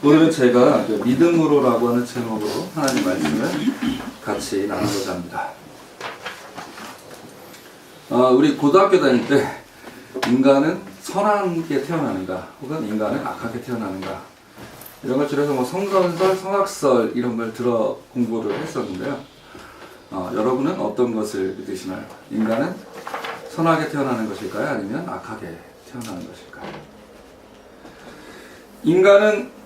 오늘은 제가 그 믿음으로라고 하는 제목으로 하나님 말씀을 같이 나누고자 합니다. 우리 고등학교 다닐 때 인간은 선하게 태어나는가 혹은 인간은 악하게 태어나는가 이런 걸 줄여서 뭐 성선설, 성악설 이런 걸 들어 공부를 했었는데요. 여러분은 어떤 것을 믿으시나요? 인간은 선하게 태어나는 것일까요? 아니면 악하게 태어나는 것일까요? 인간은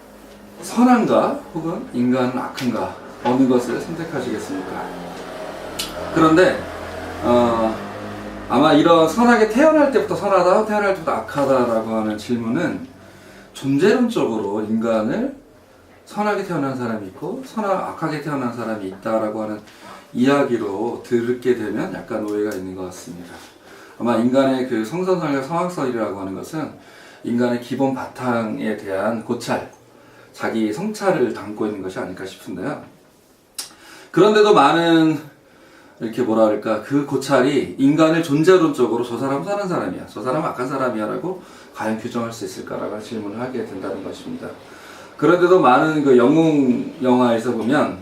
선한가 혹은 인간은 악한가 어느 것을 선택하시겠습니까? 그런데 아마 이런 선하게 태어날 때부터 선하다, 태어날 때부터 악하다라고 하는 질문은 존재론적으로 인간을 선하게 태어난 사람이 있고 악하게 태어난 사람이 있다라고 하는 이야기로 듣게 되면 약간 오해가 있는 것 같습니다. 아마 인간의 그 성선설과 성악설이라고 하는 것은 인간의 기본 바탕에 대한 고찰, 자기 성찰을 담고 있는 것이 아닐까 싶은데요. 그런데도 많은 이렇게 뭐라 그럴까 그 고찰이 인간을 존재론적으로 저 사람은 선한 사람이야, 저 사람은 악한 사람이야 라고 과연 규정할 수 있을까라고 질문을 하게 된다는 것입니다. 그런데도 많은 그 영웅 영화에서 보면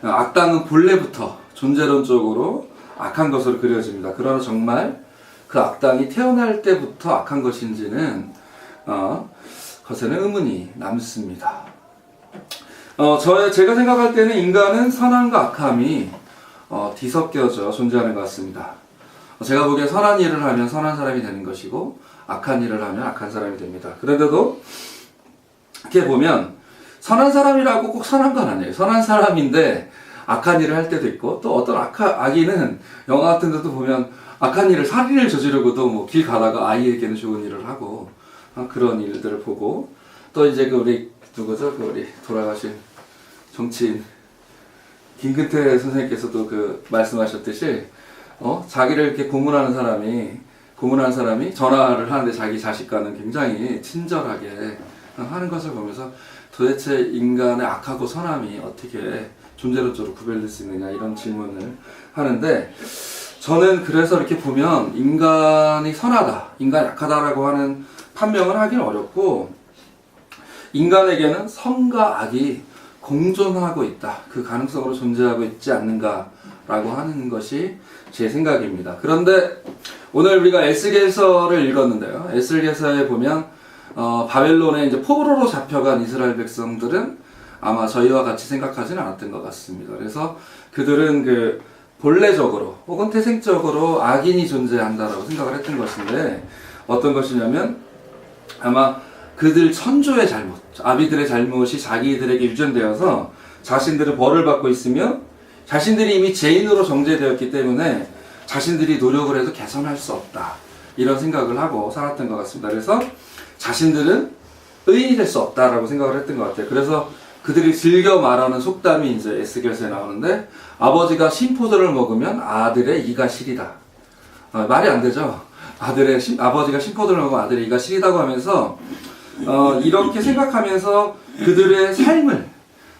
악당은 본래부터 존재론적으로 악한 것으로 그려집니다. 그러나 정말 그 악당이 태어날 때부터 악한 것인지는 것에는 의문이 남습니다. 제가 생각할 때는 인간은 선함과 악함이 뒤섞여져 존재하는 것 같습니다. 제가 보기에 선한 일을 하면 선한 사람이 되는 것이고 악한 일을 하면 악한 사람이 됩니다. 그런데도 이렇게 보면 선한 사람이라고 꼭 선한 건 아니에요. 선한 사람인데 악한 일을 할 때도 있고 또 어떤 악인은 영화 같은 데도 보면 악한 일을 살인을 저지르고도 뭐 길 가다가 아이에게는 좋은 일을 하고 그런 일들을 보고 또 이제 그 우리 누구죠? 그 우리 돌아가신 정치인 김근태 선생님께서도 그 말씀하셨듯이 자기를 이렇게 고문하는 사람이 전화를 하는데 자기 자식과는 굉장히 친절하게 하는 것을 보면서 도대체 인간의 악하고 선함이 어떻게 존재론적으로 구별될 수 있느냐 이런 질문을 하는데 저는 그래서 이렇게 보면 인간이 선하다, 인간이 악하다라고 하는 판명을 하기는 어렵고 인간에게는 선과 악이 공존하고 있다. 그 가능성으로 존재하고 있지 않는가라고 하는 것이 제 생각입니다. 그런데 오늘 우리가 에스겔서를 읽었는데요. 에스겔서에 보면 바벨론에 이제 포로로 잡혀간 이스라엘 백성들은 아마 저희와 같이 생각하지는 않았던 것 같습니다. 그래서 그들은 그 본래적으로 혹은 태생적으로 악인이 존재한다라고 생각을 했던 것인데 어떤 것이냐면 아마 그들 천조의 잘못, 아비들의 잘못이 자기들에게 유전되어서 자신들은 벌을 받고 있으며 자신들이 이미 죄인으로 정죄되었기 때문에 자신들이 노력을 해도 개선할 수 없다. 이런 생각을 하고 살았던 것 같습니다. 그래서 자신들은 의인이 될 수 없다라고 생각을 했던 것 같아요. 그래서 그들이 즐겨 말하는 속담이 이제 에스겔서에 나오는데 아버지가 신포도를 먹으면 아들의 이가 시리다. 말이 안 되죠. 아버지가 신포도를 먹으면 아들의 이가 시리다고 하면서 이렇게 생각하면서 그들의 삶을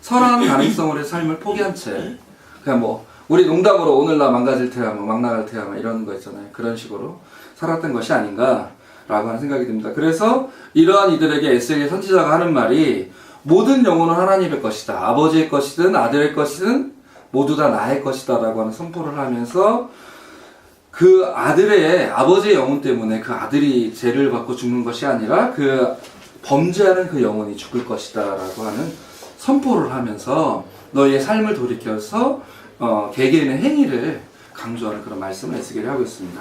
선한 가능성으로의 삶을 포기한 채 그냥 뭐 우리 농담으로 오늘 나 망가질 테야 뭐 막 나갈 테야 뭐 이런 거 있잖아요. 그런 식으로 살았던 것이 아닌가라고 하는 생각이 듭니다. 그래서 이러한 이들에게 에스겔 선지자가 하는 말이 모든 영혼은 하나님의 것이다. 아버지의 것이든 아들의 것이든 모두 다 나의 것이다 라고 하는 선포를 하면서 그 아버지의 영혼 때문에 그 아들이 죄를 받고 죽는 것이 아니라 그 범죄하는 그 영혼이 죽을 것이다 라고 하는 선포를 하면서 너희의 삶을 돌이켜서 개개인의 행위를 강조하는 그런 말씀을 에스겔이 하고 있습니다.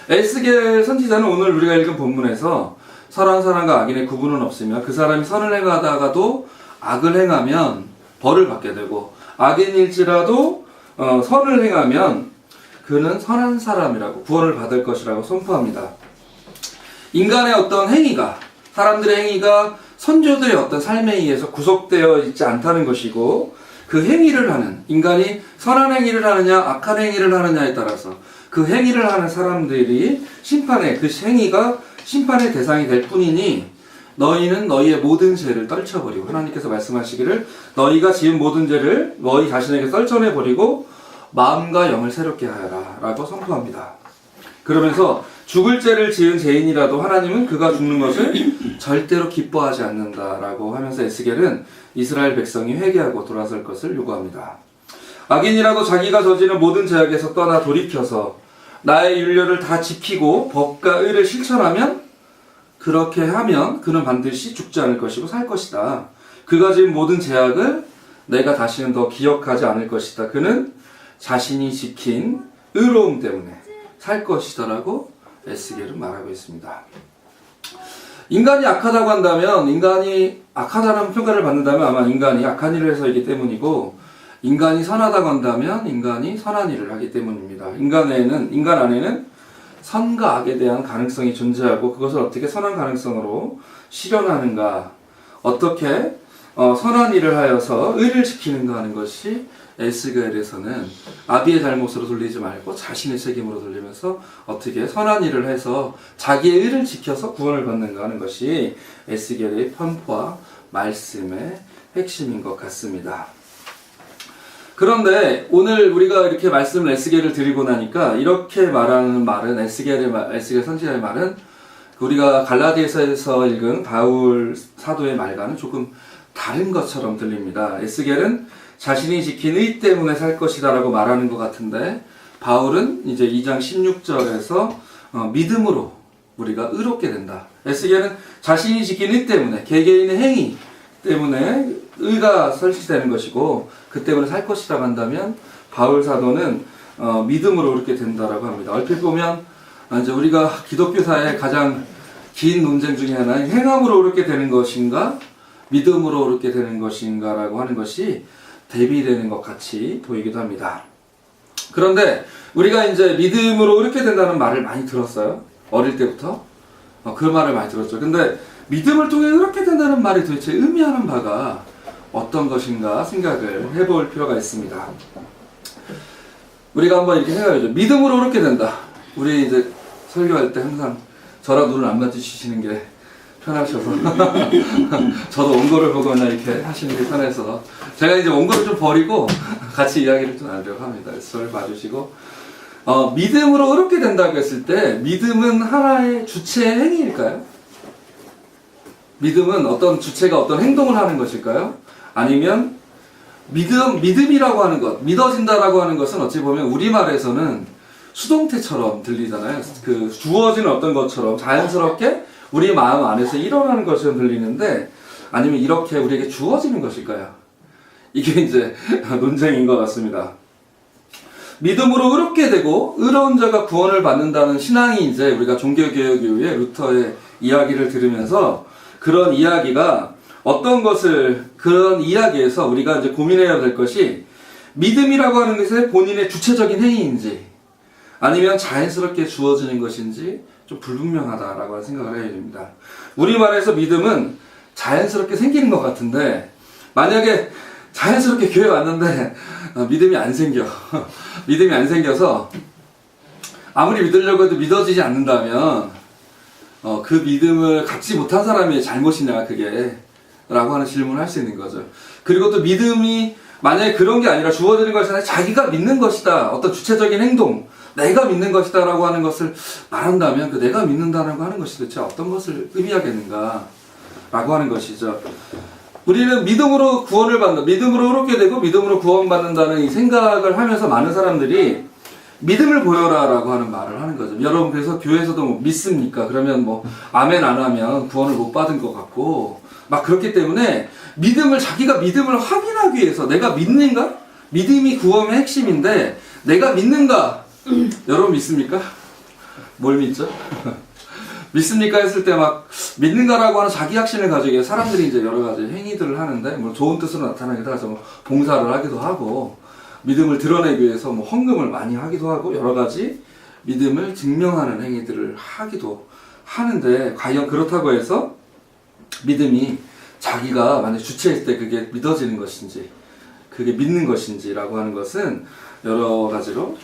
에스겔 선지자는 오늘 우리가 읽은 본문에서 선한 사람과 악인의 구분은 없으며 그 사람이 선을 행하다가도 악을 행하면 벌을 받게 되고 악인일지라도 선을 행하면 그는 선한 사람이라고 구원을 받을 것이라고 선포합니다. 인간의 어떤 행위가 사람들의 행위가 선조들의 어떤 삶에 의해서 구속되어 있지 않다는 것이고 그 행위를 하는 인간이 선한 행위를 하느냐 악한 행위를 하느냐에 따라서 그 행위를 하는 사람들이 그 행위가 심판의 대상이 될 뿐이니 너희는 너희의 모든 죄를 떨쳐버리고 하나님께서 말씀하시기를 너희가 지은 모든 죄를 너희 자신에게 떨쳐내버리고 마음과 영을 새롭게 하여라 라고 선포합니다. 그러면서 죽을 죄를 지은 죄인이라도 하나님은 그가 죽는 것을 절대로 기뻐하지 않는다라고 하면서 에스겔은 이스라엘 백성이 회개하고 돌아설 것을 요구합니다. 악인이라도 자기가 저지른 모든 죄악에서 떠나 돌이켜서 나의 율례를 다 지키고 법과 의를 실천하면, 그렇게 하면 그는 반드시 죽지 않을 것이고 살 것이다. 그가 지은 모든 죄악을 내가 다시는 더 기억하지 않을 것이다. 그는 자신이 지킨 의로움 때문에 살 것이다라고 에스겔은 말하고 있습니다. 인간이 악하다고 한다면, 인간이 악하다는 평가를 받는다면 아마 인간이 악한 일을 해서이기 때문이고, 인간이 선하다고 한다면 인간이 선한 일을 하기 때문입니다. 인간 안에는 선과 악에 대한 가능성이 존재하고, 그것을 어떻게 선한 가능성으로 실현하는가, 어떻게 선한 일을 하여서 의를 지키는가 하는 것이 에스겔에서는 아비의 잘못으로 돌리지 말고 자신의 책임으로 돌리면서 어떻게 선한 일을 해서 자기의 의를 지켜서 구원을 받는가 하는 것이 에스겔의 편포와 말씀의 핵심인 것 같습니다. 그런데 오늘 우리가 이렇게 말씀을 에스겔을 드리고 나니까 이렇게 말하는 말은, 에스겔 선지자의 말은 우리가 갈라디아서에서 읽은 바울 사도의 말과는 조금 다른 것처럼 들립니다. 에스겔은 자신이 지킨 의 때문에 살 것이다 라고 말하는 것 같은데, 바울은 이제 2장 16절에서 믿음으로 우리가 의롭게 된다. 에스겔은 자신이 지킨 의 때문에, 개개인의 행위 때문에 의가 설치되는 것이고, 그 때문에 살 것이라고 한다면, 바울 사도는 믿음으로 의롭게 된다라고 합니다. 얼핏 보면 이제 우리가 기독교사의 가장 긴 논쟁 중에 하나인 행함으로 의롭게 되는 것인가, 믿음으로 의롭게 되는 것인가라고 하는 것이 대비되는 것 같이 보이기도 합니다. 그런데 우리가 이제 믿음으로 의롭게 된다는 말을 많이 들었어요. 어릴 때부터 그 말을 많이 들었죠. 근데 믿음을 통해 의롭게 된다는 말이 도대체 의미하는 바가 어떤 것인가 생각을 해볼 필요가 있습니다. 우리가 한번 이렇게 생각해보죠. 믿음으로 의롭게 된다. 우리 이제 설교할 때 항상 저랑 눈을 안 마주치시는 게 편하셔서 저도 원고를 보고 그냥 이렇게 하시는 게 편해서 제가 이제 원고를 좀 버리고 같이 이야기를 좀 나누려고 합니다. 그래서 저를 봐주시고, 믿음으로 의롭게 된다고 했을 때 믿음은 하나의 주체의 행위일까요? 믿음은 어떤 주체가 어떤 행동을 하는 것일까요? 아니면 믿음이라고 하는 것, 믿어진다라고 하는 것은 어찌 보면 우리말에서는 수동태처럼 들리잖아요. 그 주어지는 어떤 것처럼 자연스럽게 우리 마음 안에서 일어나는 것처럼 들리는데, 아니면 이렇게 우리에게 주어지는 것일까요? 이게 이제 논쟁인 것 같습니다. 믿음으로 의롭게 되고 의로운 자가 구원을 받는다는 신앙이 이제 우리가 종교개혁 이후에 루터의 이야기를 들으면서 그런 이야기가 어떤 것을, 그런 이야기에서 우리가 이제 고민해야 될 것이 믿음이라고 하는 것이 본인의 주체적인 행위인지 아니면 자연스럽게 주어지는 것인지 좀 불분명하다라고 하는 생각을 해야 됩니다. 우리말에서 믿음은 자연스럽게 생기는 것 같은데, 만약에 자연스럽게 교회 왔는데 믿음이 안 생겨 믿음이 안 생겨서 아무리 믿으려고 해도 믿어지지 않는다면 그 믿음을 갖지 못한 사람의 잘못이냐 그게 라고 하는 질문을 할 수 있는 거죠. 그리고 또 믿음이 만약에 그런 게 아니라 주어지는 것이 아니라 자기가 믿는 것이다, 어떤 주체적인 행동, 내가 믿는 것이다 라고 하는 것을 말한다면, 그 내가 믿는다라고 하는 것이 도대체 어떤 것을 의미하겠는가 라고 하는 것이죠. 우리는 믿음으로 구원을 받는다, 믿음으로 의롭게 되고 믿음으로 구원받는다는 이 생각을 하면서 많은 사람들이 믿음을 보여라 라고 하는 말을 하는 거죠. 여러분, 그래서 교회에서도 뭐 믿습니까? 그러면 뭐 아멘 안 하면 구원을 못 받은 것 같고 막 그렇기 때문에 자기가 믿음을 확인하기 위해서 내가 믿는가? 믿음이 구원의 핵심인데 내가 믿는가? 여러분 믿습니까? 뭘 믿죠? 믿습니까? 했을 때 막 믿는가라고 하는 자기 확신을 가지고 사람들이 이제 여러 가지 행위들을 하는데, 뭐 좋은 뜻으로 나타나기도 하죠. 뭐 봉사를 하기도 하고, 믿음을 드러내기 위해서 뭐 헌금을 많이 하기도 하고, 여러 가지 믿음을 증명하는 행위들을 하기도 하는데, 과연 그렇다고 해서 믿음이 자기가 만약 주체했을 때 그게 믿어지는 것인지, 그게 믿는 것인지라고 하는 것은 여러 가지로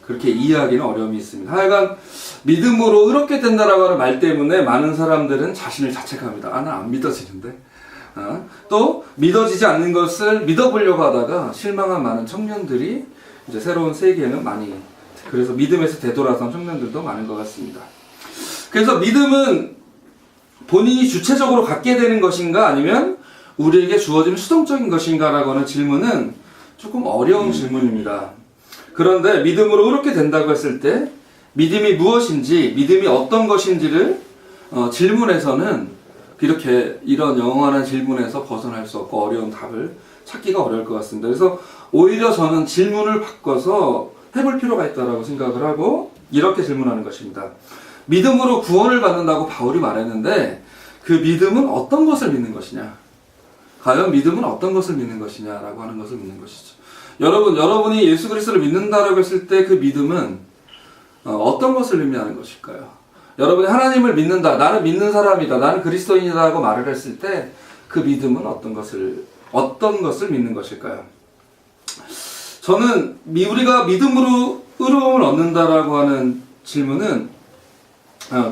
그렇게 이해하기는 어려움이 있습니다. 하여간 믿음으로 의롭게 된다라고 하는 말 때문에 많은 사람들은 자신을 자책합니다. 난 안 믿어지는데. 또 믿어지지 않는 것을 믿어보려고 하다가 실망한 많은 청년들이 이제 새로운 세계에는 많이, 그래서 믿음에서 되돌아선 청년들도 많은 것 같습니다. 그래서 믿음은 본인이 주체적으로 갖게 되는 것인가 아니면 우리에게 주어지는 수동적인 것인가 라고 하는 질문은 조금 어려운 질문입니다. 그런데 믿음으로 의롭게 된다고 했을 때 믿음이 무엇인지, 믿음이 어떤 것인지를 질문에서는 이렇게 이런 영원한 질문에서 벗어날 수 없고 어려운 답을 찾기가 어려울 것 같습니다. 그래서 오히려 저는 질문을 바꿔서 해볼 필요가 있다고 생각을 하고 이렇게 질문하는 것입니다. 믿음으로 구원을 받는다고 바울이 말했는데 그 믿음은 어떤 것을 믿는 것이냐? 과연 믿음은 어떤 것을 믿는 것이냐라고 하는 것을 믿는 것이죠. 여러분이 예수 그리스도를 믿는다라고 했을 때 그 믿음은 어떤 것을 의미하는 것일까요? 여러분이 하나님을 믿는다, 나는 믿는 사람이다, 나는 그리스도인이다라고 말을 했을 때 그 믿음은 어떤 것을 믿는 것일까요? 저는 우리가 믿음으로 의로움을 얻는다라고 하는 질문은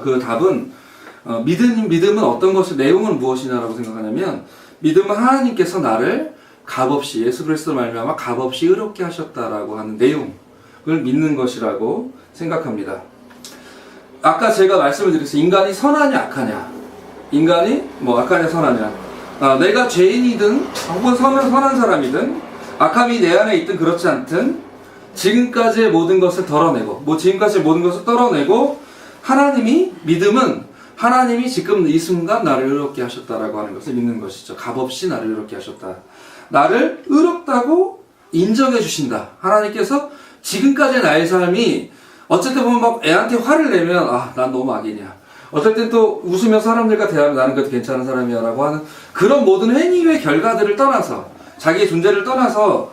그 답은 믿음은 어떤 것이, 내용은 무엇이냐라고 생각하냐면 믿음은 하나님께서 나를 값없이, 예수 그리스도로 말미암아 값없이 의롭게 하셨다라고 하는 내용을 믿는 것이라고 생각합니다. 아까 제가 말씀을 드렸어요. 인간이 선하냐 악하냐, 인간이 악하냐 선하냐, 내가 죄인이든 혹은 선한 사람이든 악함이 내 안에 있든 그렇지 않든 지금까지의 모든 것을 덜어내고 믿음은 하나님이 지금 이 순간 나를 의롭게 하셨다라고 하는 것을 믿는 것이죠. 값없이 나를 의롭게 하셨다. 나를 의롭다고 인정해 주신다. 하나님께서 지금까지의 나의 삶이 어쨌든 보면 막 애한테 화를 내면 난 너무 악이냐. 어쨌든 또 웃으며 사람들과 대하면 나는 그래도 괜찮은 사람이야 라고 하는 그런 모든 행위의 결과들을 떠나서, 자기의 존재를 떠나서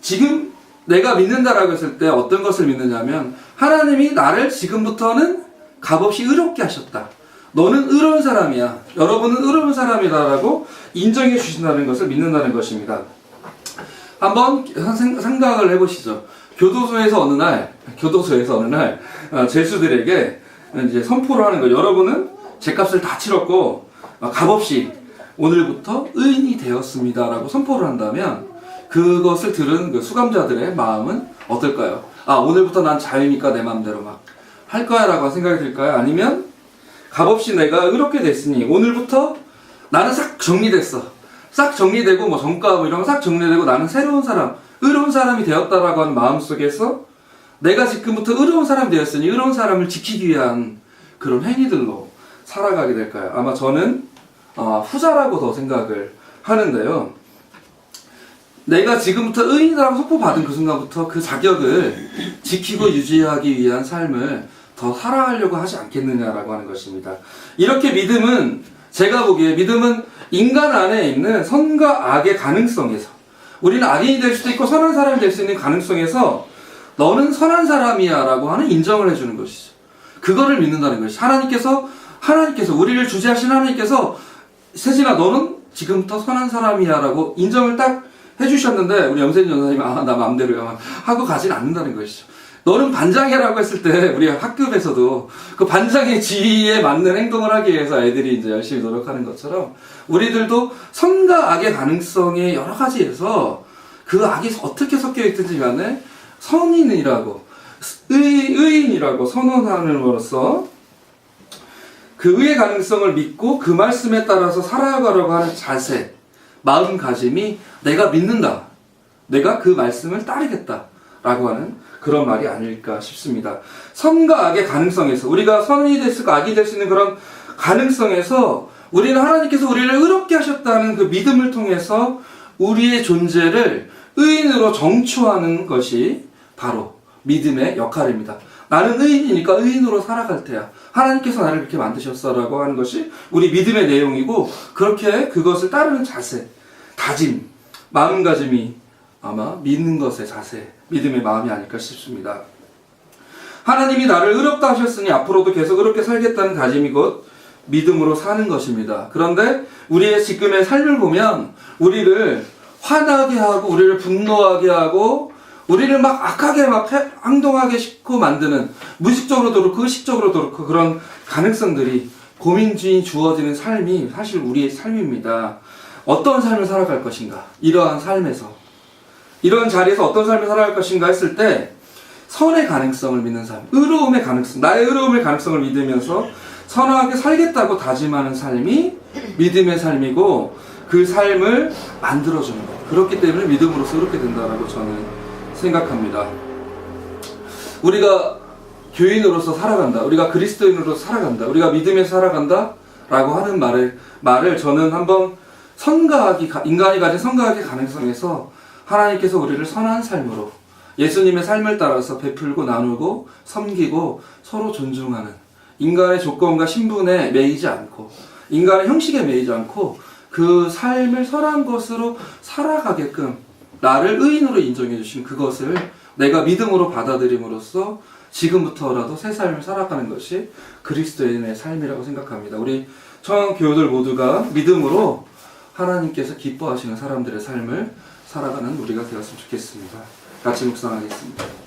지금 내가 믿는다라고 했을 때 어떤 것을 믿느냐면 하나님이 나를 지금부터는 값없이 의롭게 하셨다. 너는 의로운 사람이야. 여러분은 의로운 사람이다라고 인정해 주신다는 것을 믿는다는 것입니다. 한번 생각을 해보시죠. 교도소에서 어느 날 죄수들에게 이제 선포를 하는 거예요. 여러분은 죄값을 다 치렀고 값없이 오늘부터 의인이 되었습니다라고 선포를 한다면 그것을 들은 그 수감자들의 마음은 어떨까요? 오늘부터 난 자유니까 내 마음대로 막 할 거야 라고 생각이 들까요? 아니면 값없이 내가 의롭게 됐으니 오늘부터 나는 싹 정리됐어. 싹 정리되고 정가 이런 거 싹 정리되고 나는 새로운 사람, 의로운 사람이 되었다라고 하는 마음 속에서 내가 지금부터 의로운 사람이 되었으니 의로운 사람을 지키기 위한 그런 행위들로 살아가게 될까요? 아마 저는 후자라고 더 생각을 하는데요. 내가 지금부터 의인이라고 선포받은 그 순간부터 그 자격을 지키고 유지하기 위한 삶을 더 살아가려고 하지 않겠느냐라고 하는 것입니다. 이렇게 믿음은, 제가 보기에 믿음은 인간 안에 있는 선과 악의 가능성에서, 우리는 악인이 될 수도 있고 선한 사람이 될 수 있는 가능성에서 너는 선한 사람이야 라고 하는 인정을 해주는 것이죠. 그거를 믿는다는 것이죠. 하나님께서 우리를 주재하신 하나님께서 세진아 너는 지금부터 선한 사람이야 라고 인정을 딱 해주셨는데 우리 염세진 전사님이 나 마음대로야 하고 가진 않는다는 것이죠. 너는 반장이라고 했을 때 우리 학급에서도 그 반장의 지위에 맞는 행동을 하기 위해서 애들이 이제 열심히 노력하는 것처럼 우리들도 선과 악의 가능성의 여러 가지에서 그 악이 어떻게 섞여 있든지 간에 선인이라고 의인이라고 선언함으로써 그 의의 가능성을 믿고 그 말씀에 따라서 살아가려고 하는 자세, 마음가짐이 내가 믿는다, 내가 그 말씀을 따르겠다 라고 하는 그런 말이 아닐까 싶습니다. 선과 악의 가능성에서, 우리가 선이 될 수 있고 악이 될 수 있는 그런 가능성에서 우리는 하나님께서 우리를 의롭게 하셨다는 그 믿음을 통해서 우리의 존재를 의인으로 정초하는 것이 바로 믿음의 역할입니다. 나는 의인이니까 의인으로 살아갈 테야. 하나님께서 나를 그렇게 만드셨어라고 하는 것이 우리 믿음의 내용이고, 그렇게 그것을 따르는 자세, 다짐, 마음가짐이 아마 믿는 것의 자세, 믿음의 마음이 아닐까 싶습니다. 하나님이 나를 의롭다 하셨으니 앞으로도 계속 의롭게 살겠다는 다짐이 곧 믿음으로 사는 것입니다. 그런데 우리의 지금의 삶을 보면 우리를 화나게 하고 우리를 분노하게 하고 우리를 막 악하게 막 행동하게 싣고 만드는, 무의식적으로도 그렇고 의식적으로도 그렇고 그런 가능성들이 고민중이 주어지는 삶이 사실 우리의 삶입니다. 어떤 삶을 살아갈 것인가, 이러한 삶에서, 이런 자리에서 어떤 삶을 살아갈 것인가 했을 때 선의 가능성을 믿는 삶, 의로움의 가능성, 나의 의로움의 가능성을 믿으면서 선하게 살겠다고 다짐하는 삶이 믿음의 삶이고 그 삶을 만들어주는 것. 그렇기 때문에 믿음으로써 그렇게 된다라고 저는 생각합니다. 우리가 교인으로서 살아간다, 우리가 그리스도인으로서 살아간다, 우리가 믿음에서 살아간다 라고 하는 말을 저는 한번 인간이 가진 선과학의 가능성에서 하나님께서 우리를 선한 삶으로 예수님의 삶을 따라서 베풀고 나누고 섬기고 서로 존중하는 인간의 조건과 신분에 매이지 않고 인간의 형식에 매이지 않고 그 삶을 선한 것으로 살아가게끔 나를 의인으로 인정해 주신 그것을 내가 믿음으로 받아들임으로써 지금부터라도 새 삶을 살아가는 것이 그리스도인의 삶이라고 생각합니다. 우리 청교우들 모두가 믿음으로 하나님께서 기뻐하시는 사람들의 삶을 살아가는 우리가 되었으면 좋겠습니다. 같이 묵상하겠습니다.